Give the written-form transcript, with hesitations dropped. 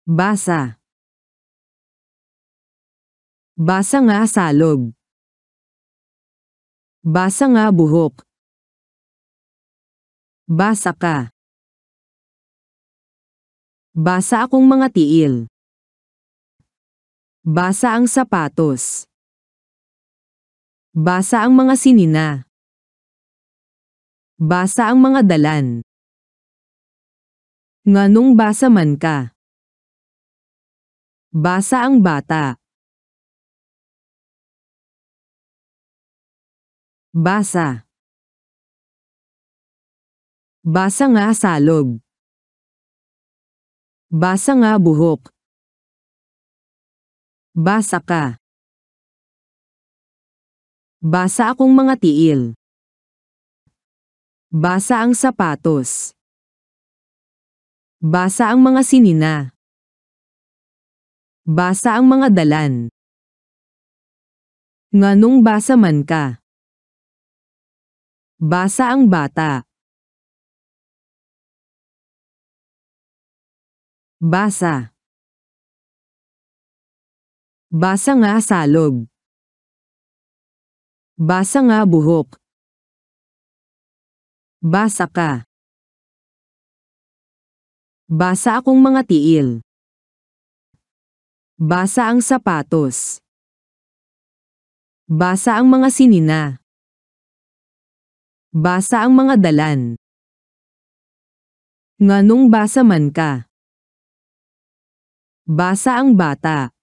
Basa. Basa nga salog. Basa nga buhok. Basa ka. Basa akong mga tiil. Basa ang sapatos. Basa ang mga sinina. Basa ang mga dalan. Nganong basa man ka. Basa ang bata. Basa. Basa nga salog. Basa nga buhok. Basa ka. Basa akong mga tiil. Basa ang sapatos. Basa ang mga sinina. Basa ang mga dalan. Nganong basa man ka. Basa ang bata. Basa. Basa nga salog. Basa nga buhok. Basa ka. Basa akong mga tiil. Basa ang sapatos. Basa ang mga sinina. Basa ang mga dalan. Nganong basa man ka. Basa ang bata.